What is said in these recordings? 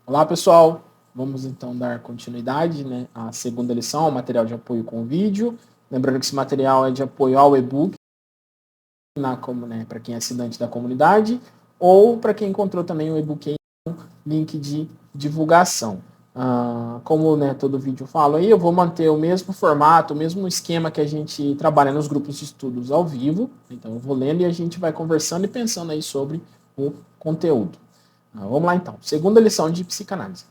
Olá, pessoal. Vamos então dar continuidade, né, à segunda lição, material de apoio com vídeo. Lembrando que esse material é de apoio ao e-book, para quem é assinante da comunidade, ou para quem encontrou também o e-book aí com link de divulgação. Como todo vídeo eu falo aí, eu vou manter o mesmo formato, o mesmo esquema que a gente trabalha nos grupos de estudos ao vivo. Então eu vou lendo e a gente vai conversando e pensando aí sobre o conteúdo. Vamos lá então. Segunda lição de psicanálise.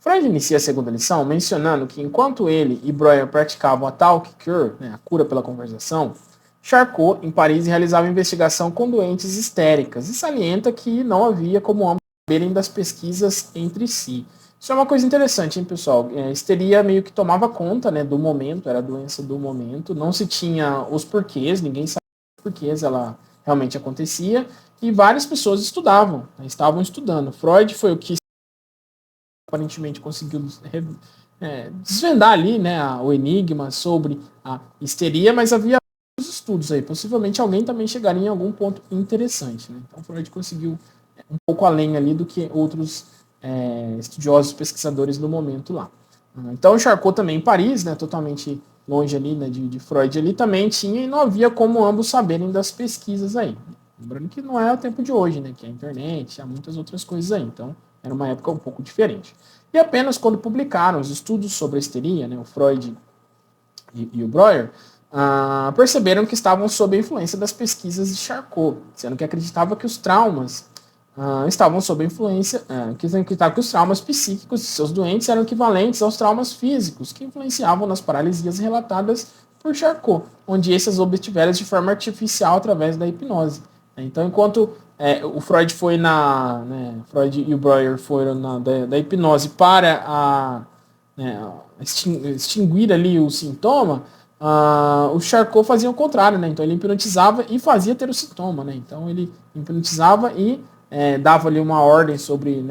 Freud inicia a segunda lição mencionando que enquanto ele e Breuer praticavam a talk cure, a cura pela conversação, Charcot, em Paris, realizava investigação com doentes histéricas e salienta que não havia como ambos saberem das pesquisas entre si. Isso é uma coisa interessante, hein, pessoal? A histeria meio que tomava conta, do momento, era a doença do momento, não se tinha os porquês, ninguém sabia os porquês ela realmente acontecia, e várias pessoas estudavam, estavam estudando. Freud foi o que aparentemente conseguiu desvendar ali, o enigma sobre a histeria, mas havia outros estudos aí. Possivelmente alguém também chegaria em algum ponto interessante. Então Freud conseguiu um pouco além ali do que outros estudiosos, pesquisadores do momento lá. Então Charcot também em Paris, totalmente longe ali, de Freud ali, também tinha e não havia como ambos saberem das pesquisas aí. Lembrando que não é o tempo de hoje, que é a internet, há muitas outras coisas aí. Então, era uma época um pouco diferente. E apenas quando publicaram os estudos sobre a histeria, o Freud e o Breuer, perceberam que estavam sob a influência das pesquisas de Charcot, sendo que acreditava que os traumas estavam sob a influência, que os traumas psíquicos de seus doentes eram equivalentes aos traumas físicos que influenciavam nas paralisias relatadas por Charcot, onde esses obtiveram de forma artificial através da hipnose. Então, enquanto o Freud foi Freud e o Breuer foram da hipnose para extinguir ali o sintoma, o Charcot fazia o contrário, Então ele hipnotizava e fazia ter o sintoma, Então ele hipnotizava e dava ali uma ordem sobre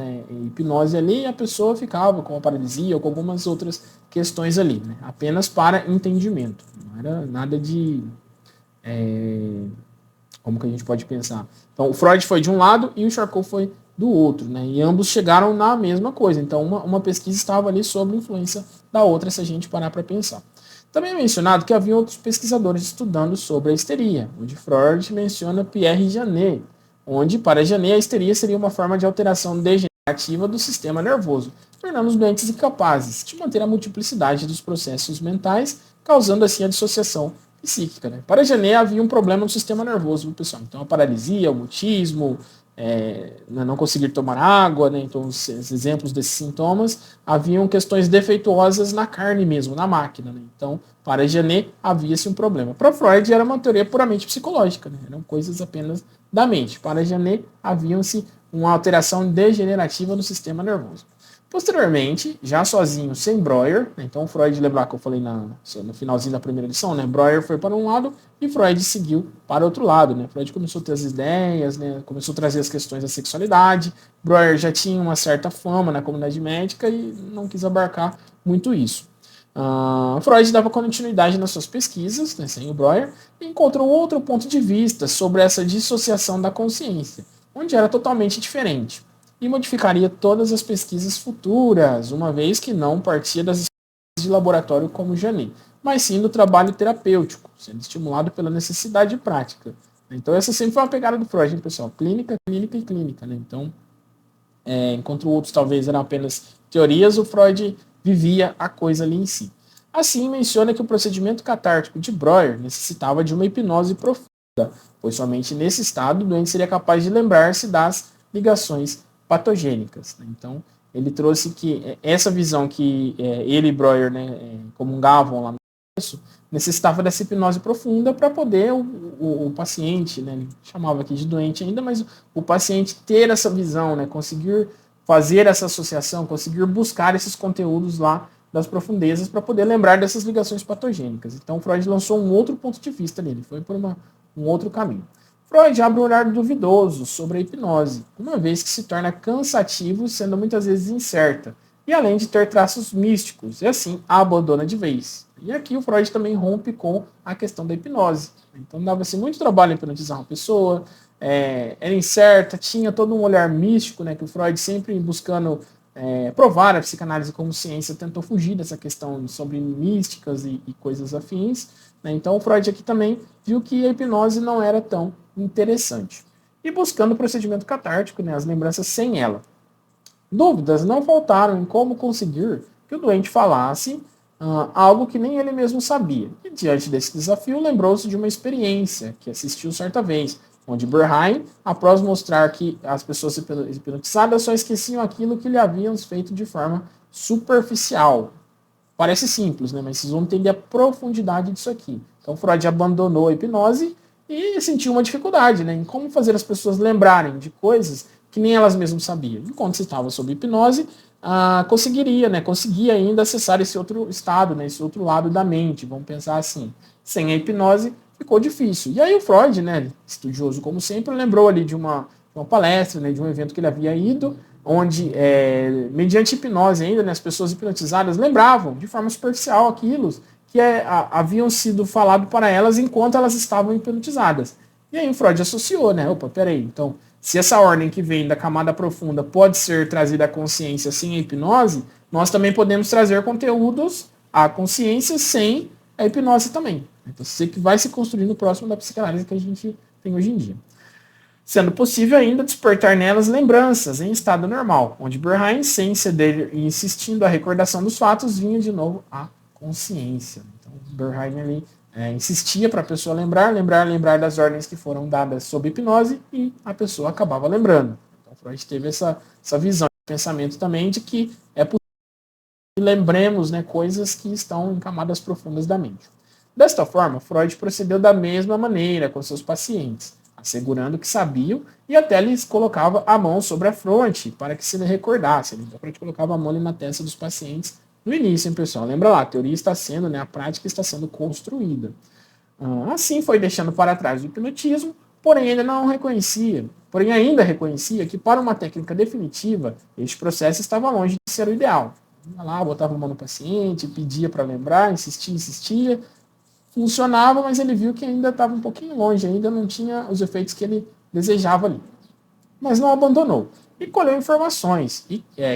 hipnose ali e a pessoa ficava com a paralisia ou com algumas outras questões ali, apenas para entendimento. Não era nada de como que a gente pode pensar. Então, o Freud foi de um lado e o Charcot foi do outro, E ambos chegaram na mesma coisa. Então, uma pesquisa estava ali sob influência da outra, se a gente parar para pensar. Também é mencionado que havia outros pesquisadores estudando sobre a histeria, onde Freud menciona Pierre Janet, onde, para Janet, a histeria seria uma forma de alteração degenerativa do sistema nervoso, tornando os doentes incapazes de manter a multiplicidade dos processos mentais, causando assim a dissociação psíquica. Para Janet havia um problema no sistema nervoso, pessoal. Então a paralisia, o mutismo, não conseguir tomar água, então os exemplos desses sintomas, haviam questões defeituosas na carne mesmo, na máquina. Então, para Janet havia-se um problema. Para Freud era uma teoria puramente psicológica, eram coisas apenas da mente. Para Janet havia-se uma alteração degenerativa no sistema nervoso. Posteriormente, já sozinho, sem Breuer, então Freud, lembrar que eu falei no finalzinho da primeira lição, Breuer foi para um lado e Freud seguiu para outro lado, Freud começou a ter as ideias, começou a trazer as questões da sexualidade, Breuer já tinha uma certa fama na comunidade médica e não quis abarcar muito isso. Freud dava continuidade nas suas pesquisas, sem o Breuer, e encontrou outro ponto de vista sobre essa dissociação da consciência, onde era totalmente diferente e modificaria todas as pesquisas futuras, uma vez que não partia das experiências de laboratório como Janet, mas sim do trabalho terapêutico, sendo estimulado pela necessidade prática. Então essa sempre foi uma pegada do Freud, pessoal? Clínica, clínica e clínica. Então, enquanto outros talvez eram apenas teorias, o Freud vivia a coisa ali em si. Assim, menciona que o procedimento catártico de Breuer necessitava de uma hipnose profunda, pois somente nesse estado o doente seria capaz de lembrar-se das ligações patogênicas. Então, ele trouxe que essa visão que ele e Breuer comungavam lá no começo, necessitava dessa hipnose profunda para poder o paciente, ele chamava aqui de doente ainda, mas o paciente ter essa visão, conseguir fazer essa associação, conseguir buscar esses conteúdos lá das profundezas para poder lembrar dessas ligações patogênicas. Então, Freud lançou um outro ponto de vista nele, foi por um outro caminho. Freud abre um olhar duvidoso sobre a hipnose, uma vez que se torna cansativo, sendo muitas vezes incerta, e além de ter traços místicos, e assim a abandona de vez. E aqui o Freud também rompe com a questão da hipnose. Então dava-se muito trabalho hipnotizar uma pessoa, era incerta, tinha todo um olhar místico, que o Freud sempre buscando provar a psicanálise como ciência, tentou fugir dessa questão sobre místicas e coisas afins, né? Então o Freud aqui também viu que a hipnose não era tão interessante. E buscando o procedimento catártico, né, as lembranças sem ela. Dúvidas não faltaram em como conseguir que o doente falasse algo que nem ele mesmo sabia. E diante desse desafio, lembrou-se de uma experiência que assistiu certa vez, onde Bernheim, após mostrar que as pessoas hipnotizadas só esqueciam aquilo que lhe haviam feito de forma superficial. Parece simples, né? Mas vocês vão entender a profundidade disso aqui. Então Freud abandonou a hipnose e sentiu uma dificuldade, né, em como fazer as pessoas lembrarem de coisas que nem elas mesmas sabiam. Enquanto se estava sob hipnose, conseguia ainda acessar esse outro estado, né, esse outro lado da mente, vamos pensar assim. Sem a hipnose, ficou difícil. E aí o Freud, né, estudioso como sempre, lembrou ali de uma palestra, né, de um evento que ele havia ido, onde, mediante hipnose ainda, né, as pessoas hipnotizadas lembravam de forma superficial aquilo que haviam sido falado para elas enquanto elas estavam hipnotizadas. E aí o Freud associou, né? Opa, peraí, então, se essa ordem que vem da camada profunda pode ser trazida à consciência sem a hipnose, nós também podemos trazer conteúdos à consciência sem a hipnose também. Então, isso que vai se construindo próximo da psicanálise que a gente tem hoje em dia. Sendo possível ainda despertar nelas lembranças em estado normal, onde Bernheim, sem ceder e insistindo a recordação dos fatos, vinha de novo à consciência. Então, Bernheim ali insistia para a pessoa lembrar das ordens que foram dadas sob hipnose e a pessoa acabava lembrando. Então, Freud teve essa visão de pensamento também de que é possível que lembremos, né, coisas que estão em camadas profundas da mente. Desta forma, Freud procedeu da mesma maneira com seus pacientes, assegurando que sabiam e até lhes colocava a mão sobre a fronte para que se recordasse. Então, Freud colocava a mão ali na testa dos pacientes no início, hein, pessoal? Lembra lá, a teoria está sendo, né, a prática está sendo construída. Assim foi deixando para trás o hipnotismo, porém ainda reconhecia que para uma técnica definitiva, este processo estava longe de ser o ideal. Ia lá, botava a mão no paciente, pedia para lembrar, insistia, funcionava, mas ele viu que ainda estava um pouquinho longe, ainda não tinha os efeitos que ele desejava ali. Mas não abandonou. E colheu informações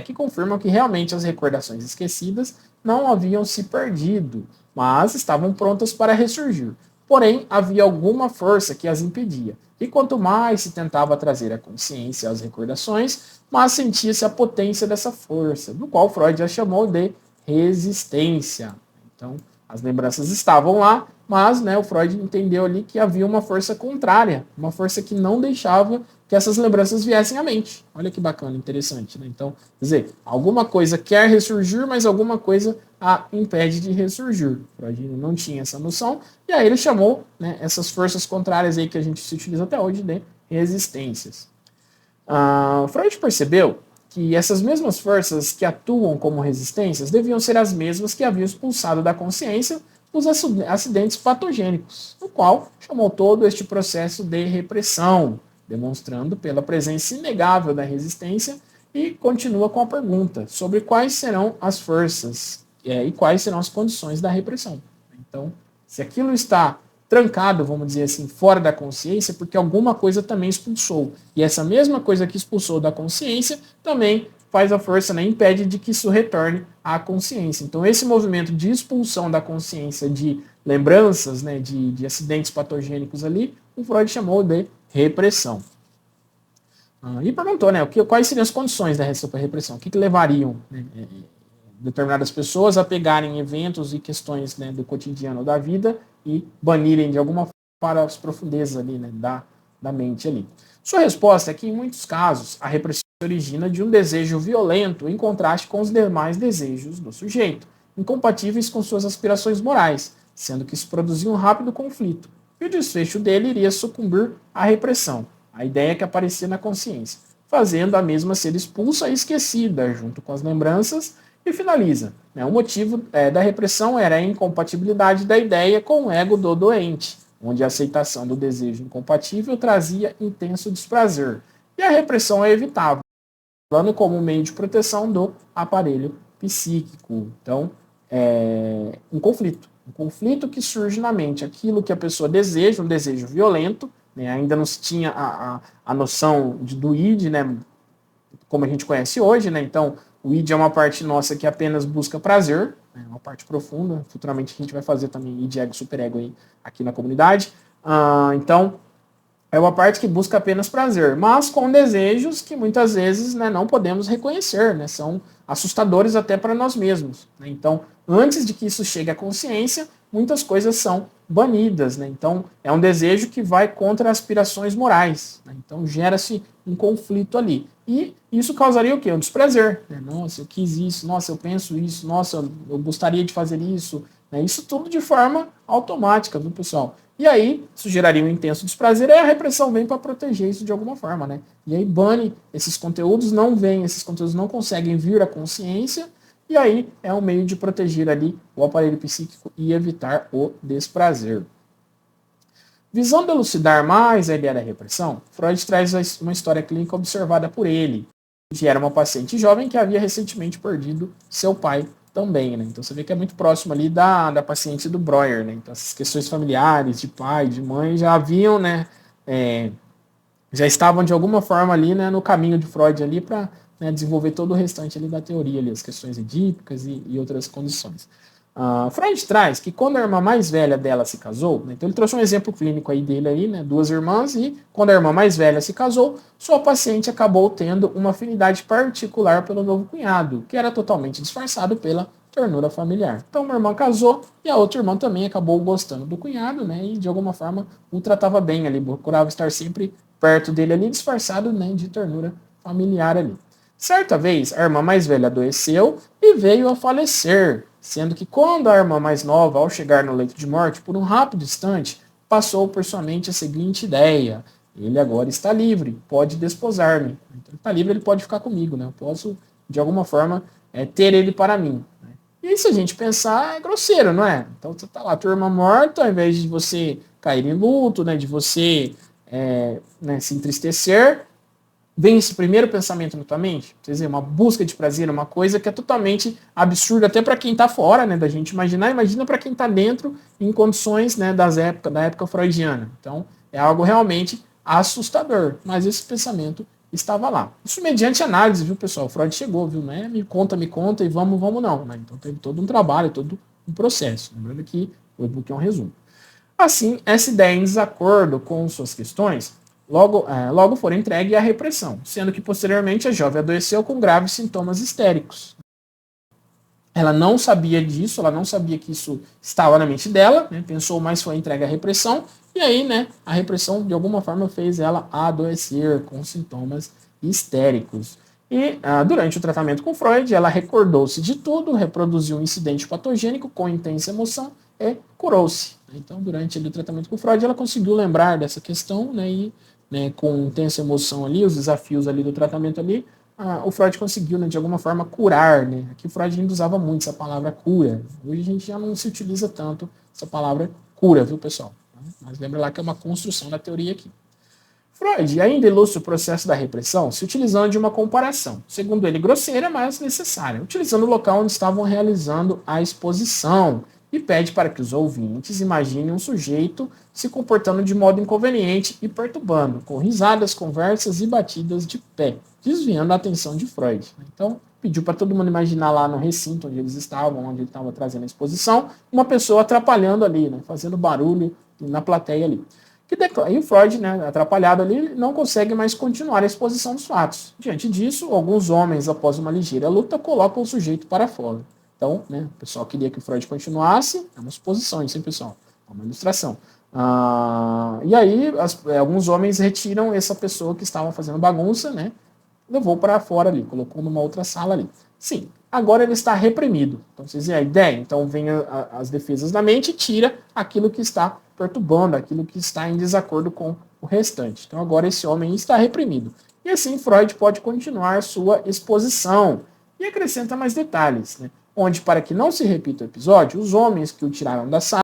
que confirmam que realmente as recordações esquecidas não haviam se perdido, mas estavam prontas para ressurgir. Porém, havia alguma força que as impedia. E quanto mais se tentava trazer a consciência às recordações, mais sentia-se a potência dessa força, do qual Freud a chamou de resistência. Então, as lembranças estavam lá, mas, né, o Freud entendeu ali que havia uma força contrária, uma força que não deixava que essas lembranças viessem à mente. Olha que bacana, interessante, né? Então, quer dizer, alguma coisa quer ressurgir, mas alguma coisa a impede de ressurgir. Freud não tinha essa noção, e aí ele chamou, né, essas forças contrárias aí que a gente se utiliza até hoje de resistências. Freud percebeu que essas mesmas forças que atuam como resistências deviam ser as mesmas que haviam expulsado da consciência os acidentes patogênicos, no qual chamou todo este processo de repressão, demonstrando pela presença inegável da resistência, e continua com a pergunta sobre quais serão as forças e quais serão as condições da repressão. Então, se aquilo está trancado, vamos dizer assim, fora da consciência, porque alguma coisa também expulsou. E essa mesma coisa que expulsou da consciência também faz a força, né, impede de que isso retorne à consciência. Então, esse movimento de expulsão da consciência de lembranças, né, de acidentes patogênicos ali, o Freud chamou de repressão. E perguntou, né, quais seriam as condições da repressão, o que levariam, né, determinadas pessoas a pegarem eventos e questões, né, do cotidiano da vida e banirem de alguma forma para as profundezas ali, né, da mente ali. Sua resposta é que, em muitos casos, a repressão se origina de um desejo violento em contraste com os demais desejos do sujeito, incompatíveis com suas aspirações morais, sendo que isso produzia um rápido conflito, e o desfecho dele iria sucumbir à repressão, a ideia que aparecia na consciência, fazendo a mesma ser expulsa e esquecida, junto com as lembranças, e finaliza. Né? O motivo da repressão era a incompatibilidade da ideia com o ego do doente, onde a aceitação do desejo incompatível trazia intenso desprazer. E a repressão é evitável, falando como meio de proteção do aparelho psíquico. Então, um conflito que surge na mente, aquilo que a pessoa deseja, um desejo violento, né? Ainda não se tinha a noção do id, né, como a gente conhece hoje, né? Então, O id é uma parte nossa que apenas busca prazer, né, uma parte profunda. Futuramente a gente vai fazer também id, ego, superego aí, aqui na comunidade. Então, é uma parte que busca apenas prazer, mas com desejos que muitas vezes, né, não podemos reconhecer, né, são assustadores até para nós mesmos. Né? Então, antes de que isso chegue à consciência, muitas coisas são banidas. Né? Então, é um desejo que vai contra aspirações morais. Né? Então, gera-se um conflito ali. E isso causaria o quê? Um desprazer. Né? Nossa, eu quis isso, nossa, eu penso isso, nossa, eu gostaria de fazer isso. Né? Isso tudo de forma automática, viu, pessoal? E aí, isso geraria um intenso desprazer, e a repressão vem para proteger isso de alguma forma, né? E aí bane esses conteúdos, esses conteúdos não conseguem vir à consciência, e aí é um meio de proteger ali o aparelho psíquico e evitar o desprazer. Visando elucidar mais a ideia da repressão, Freud traz uma história clínica observada por ele, que era uma paciente jovem que havia recentemente perdido seu pai também, né? Então você vê que é muito próximo ali da paciente do Breuer, né? Então essas questões familiares, de pai, de mãe, já haviam, né? Já estavam de alguma forma ali, né? No caminho de Freud ali para, né, desenvolver todo o restante ali da teoria, ali, as questões edípicas e outras condições. Freud traz que quando a irmã mais velha dela se casou, né, então ele trouxe um exemplo clínico aí dele aí, né, duas irmãs, e quando a irmã mais velha se casou, sua paciente acabou tendo uma afinidade particular pelo novo cunhado, que era totalmente disfarçado pela ternura familiar. Então uma irmã casou e a outra irmã também acabou gostando do cunhado, né, e de alguma forma o tratava bem ali, procurava estar sempre perto dele ali, disfarçado, né, de ternura familiar ali. Certa vez, a irmã mais velha adoeceu e veio a falecer, sendo que quando a irmã mais nova, ao chegar no leito de morte, por um rápido instante, passou por sua mente a seguinte ideia: ele agora está livre, pode desposar-me. Então, ele está livre, ele pode ficar comigo, né? Eu posso, de alguma forma, ter ele para mim. Né? E aí, se a gente pensar, é grosseiro, não é? Então, você está lá, tua irmã morta, ao invés de você cair em luto, né, de você né, se entristecer, vem esse primeiro pensamento na tua mente, quer dizer, uma busca de prazer, uma coisa que é totalmente absurda até para quem está fora, né, da gente imaginar, imagina para quem está dentro em condições, né, da época freudiana. Então, é algo realmente assustador, mas esse pensamento estava lá. Isso mediante análise, viu, pessoal? Freud chegou, viu, né? Me conta e vamos não, né? Então teve todo um trabalho, todo um processo. Lembrando que o e-book é um resumo. Assim, essa ideia em desacordo com suas questões logo for entregue à repressão, sendo que posteriormente a jovem adoeceu com graves sintomas histéricos. Ela não sabia disso, ela não sabia que isso estava na mente dela, né, pensou mais foi entregue à repressão, e aí, né, a repressão de alguma forma fez ela adoecer com sintomas histéricos. E durante o tratamento com Freud, ela recordou-se de tudo, reproduziu um incidente patogênico com intensa emoção e curou-se. Então, durante o tratamento com Freud, ela conseguiu lembrar dessa questão, né, e né, com intensa emoção ali, os desafios ali do tratamento ali, o Freud conseguiu, né, de alguma forma, curar. Né? Aqui o Freud ainda usava muito essa palavra cura. Hoje a gente já não se utiliza tanto essa palavra cura, viu, pessoal? Mas lembra lá que é uma construção da teoria aqui. Freud ainda ilustra o processo da repressão se utilizando de uma comparação, segundo ele grosseira, mas necessária, utilizando o local onde estavam realizando a exposição, e pede para que os ouvintes imaginem um sujeito se comportando de modo inconveniente e perturbando, com risadas, conversas e batidas de pé, desviando a atenção de Freud. Então, pediu para todo mundo imaginar lá no recinto onde eles estavam, onde ele estava trazendo a exposição, uma pessoa atrapalhando ali, né, fazendo barulho na plateia ali. E o Freud, né, atrapalhado ali, não consegue mais continuar a exposição dos fatos. Diante disso, alguns homens, após uma ligeira luta, colocam o sujeito para fora. Então, né, o pessoal queria que o Freud continuasse, é uma suposição, isso, hein, pessoal? É uma ilustração. E aí, alguns homens retiram essa pessoa que estava fazendo bagunça, né, levou para fora ali, colocou numa outra sala ali. Sim, agora ele está reprimido. Então, vocês veem a ideia? Então, vem as defesas da mente e tira aquilo que está perturbando, aquilo que está em desacordo com o restante. Então, agora esse homem está reprimido. E assim, Freud pode continuar sua exposição. E acrescenta mais detalhes, né? Onde, para que não se repita o episódio, os homens que o tiraram da sala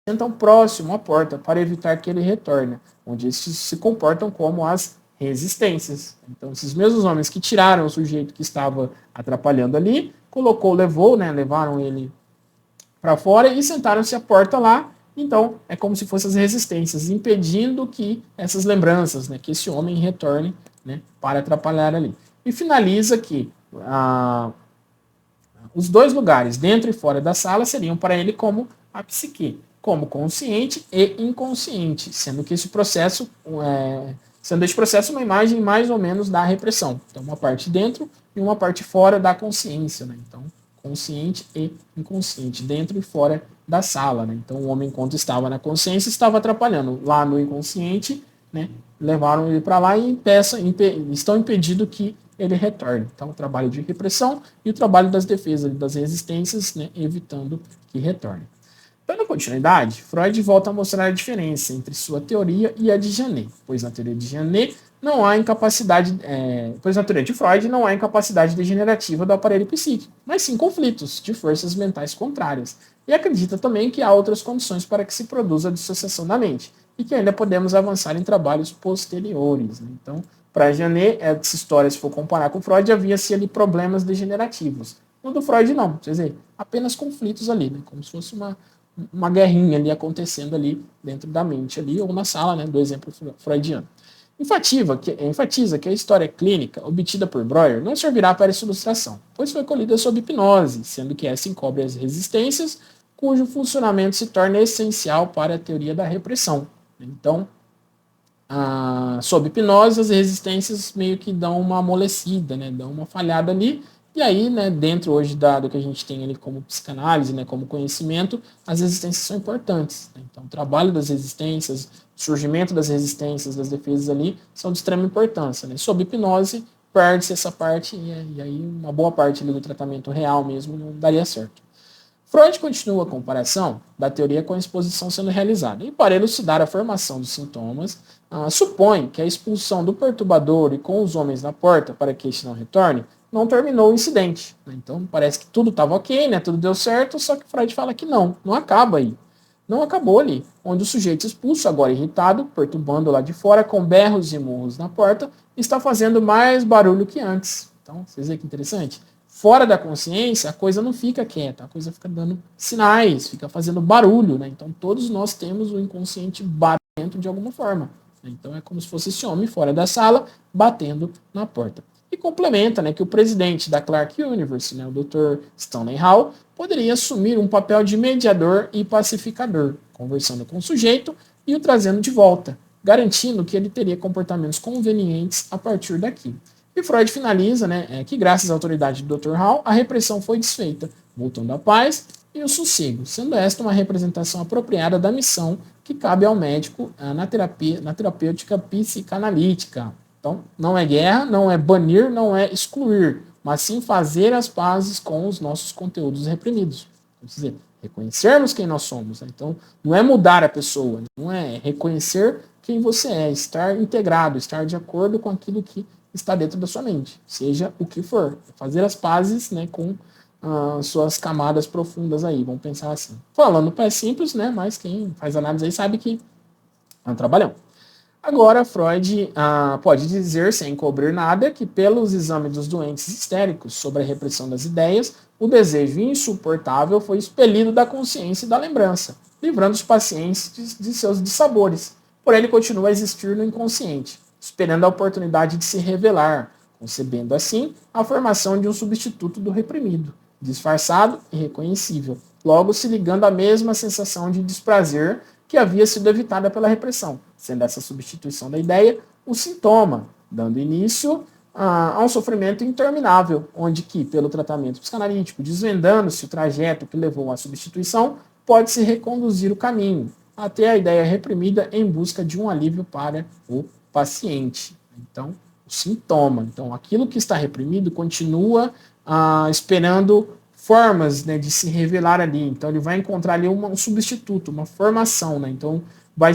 sentam próximo à porta para evitar que ele retorne, onde estes se comportam como as resistências. Então, esses mesmos homens que tiraram o sujeito que estava atrapalhando ali, levaram ele para fora e sentaram-se à porta lá. Então, é como se fossem as resistências, impedindo que essas lembranças, né, que esse homem retorne, né, para atrapalhar ali. E finaliza que os dois lugares, dentro e fora da sala, seriam para ele como a psique, como consciente e inconsciente, sendo que esse processo, uma imagem mais ou menos da repressão. Então, uma parte dentro e uma parte fora da consciência, né? Então, consciente e inconsciente, dentro e fora da sala, né? Então, o homem, enquanto estava na consciência, estava atrapalhando. Lá no inconsciente, né? Levaram ele para lá e estão impedindo que ele retorne. Então, o trabalho de repressão e o trabalho das defesas, das resistências, né? Evitando que retorne. Dando continuidade, Freud volta a mostrar a diferença entre sua teoria e a de Janet, pois na teoria de Janet não há incapacidade, pois na teoria de Freud não há incapacidade degenerativa do aparelho psíquico, mas sim conflitos de forças mentais contrárias. E acredita também que há outras condições para que se produza a dissociação da mente, e que ainda podemos avançar em trabalhos posteriores. Né? Então, para Janet, essa história, se for comparar com Freud, havia-se ali problemas degenerativos. No do Freud, não, quer dizer, apenas conflitos ali, né? Como se fosse uma guerrinha ali acontecendo ali dentro da mente ali, ou na sala, né, do exemplo freudiano. Enfatiza que a história clínica obtida por Breuer não servirá para essa ilustração, pois foi colhida sob hipnose, sendo que essa encobre as resistências, cujo funcionamento se torna essencial para a teoria da repressão. Então, sob hipnose, as resistências meio que dão uma amolecida, né, dão uma falhada ali, e aí, né, dentro hoje do que a gente tem ali como psicanálise, né, como conhecimento, as resistências são importantes. Né? Então, o trabalho das resistências, o surgimento das resistências, das defesas ali, são de extrema importância. Né? Sob hipnose, perde-se essa parte, e aí uma boa parte ali do tratamento real mesmo não daria certo. Freud continua a comparação da teoria com a exposição sendo realizada, e para elucidar a formação dos sintomas, supõe que a expulsão do perturbador e com os homens na porta para que este não retorne, não terminou o incidente. Então parece que tudo estava ok, né? Tudo deu certo, só que Freud fala que não acaba aí. Não acabou ali, onde o sujeito expulso, agora irritado, perturbando lá de fora, com berros e murros na porta, está fazendo mais barulho que antes. Então, vocês veem que interessante? Fora da consciência, a coisa não fica quieta, a coisa fica dando sinais, fica fazendo barulho, né? Então, todos nós temos o inconsciente batendo de alguma forma. Então, é como se fosse esse homem fora da sala, batendo na porta. E complementa, né, que o presidente da Clark Universe, né, o Dr. Stanley Hall, poderia assumir um papel de mediador e pacificador, conversando com o sujeito e o trazendo de volta, garantindo que ele teria comportamentos convenientes a partir daqui. E Freud finaliza, né, que graças à autoridade do Dr. Hall, a repressão foi desfeita, voltando a paz e o sossego, sendo esta uma representação apropriada da missão que cabe ao médico na terapêutica psicanalítica. Então, não é guerra, não é banir, não é excluir, mas sim fazer as pazes com os nossos conteúdos reprimidos. Quer dizer, reconhecermos quem nós somos. Né? Então, não é mudar a pessoa, não é reconhecer quem você é, estar integrado, estar de acordo com aquilo que está dentro da sua mente, seja o que for. Fazer as pazes, né, com suas camadas profundas aí, vamos pensar assim. Falando pé simples, né, mas quem faz análise aí sabe que é um trabalhão. Agora, Freud pode dizer, sem encobrir nada, que pelos exames dos doentes histéricos sobre a repressão das ideias, o desejo insuportável foi expelido da consciência e da lembrança, livrando os pacientes de seus dissabores. Porém, ele continua a existir no inconsciente, esperando a oportunidade de se revelar, concebendo assim a formação de um substituto do reprimido, disfarçado e reconhecível, logo se ligando à mesma sensação de desprazer que havia sido evitada pela repressão, sendo essa substituição da ideia o sintoma, dando início a um sofrimento interminável, onde que, pelo tratamento psicanalítico, desvendando-se o trajeto que levou à substituição, pode-se reconduzir o caminho até a ideia reprimida em busca de um alívio para o paciente. Então, o sintoma. Então, aquilo que está reprimido continua esperando formas, né, de se revelar ali. Então, ele vai encontrar ali um substituto, uma formação. Né? Então, vai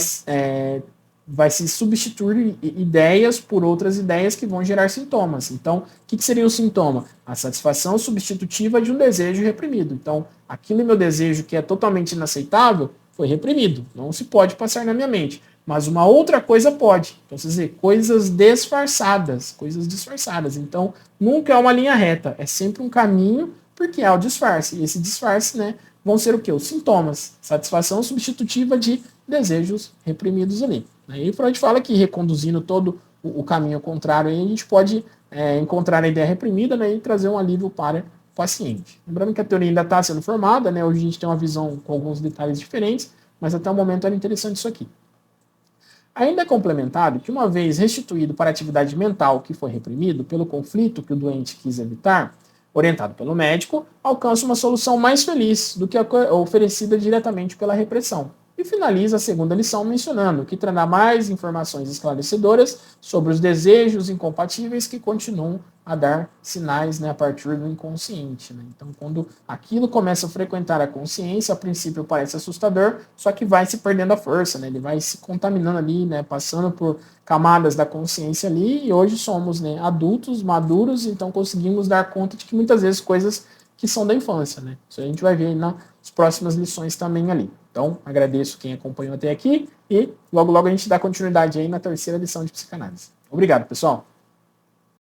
se substituir ideias por outras ideias que vão gerar sintomas. Então, o que seria o sintoma? A satisfação substitutiva de um desejo reprimido. Então, aquele meu desejo que é totalmente inaceitável foi reprimido. Não se pode passar na minha mente. Mas uma outra coisa pode. Então, quer dizer, coisas disfarçadas. Então, nunca é uma linha reta. É sempre um caminho, porque há o disfarce. E esse disfarce, né, vão ser o quê? Os sintomas. Satisfação substitutiva de desejos reprimidos ali. Aí Freud fala que reconduzindo todo o caminho contrário, aí a gente pode encontrar a ideia reprimida, né, e trazer um alívio para o paciente. Lembrando que a teoria ainda está sendo formada, né, hoje a gente tem uma visão com alguns detalhes diferentes, mas até o momento era interessante isso aqui. Ainda é complementado que, uma vez restituído para a atividade mental que foi reprimido pelo conflito que o doente quis evitar, orientado pelo médico, alcança uma solução mais feliz do que a oferecida diretamente pela repressão. E finaliza a segunda lição mencionando que trará mais informações esclarecedoras sobre os desejos incompatíveis que continuam a dar sinais, né, a partir do inconsciente. Né? Então, quando aquilo começa a frequentar a consciência, a princípio parece assustador, só que vai se perdendo a força, né? Ele vai se contaminando ali, né, passando por camadas da consciência ali, e hoje somos, né, adultos, maduros, então conseguimos dar conta de que muitas vezes coisas que são da infância. Né? Isso a gente vai ver aí nas próximas lições também ali. Então, agradeço quem acompanhou até aqui e logo logo a gente dá continuidade aí na terceira lição de psicanálise. Obrigado, pessoal!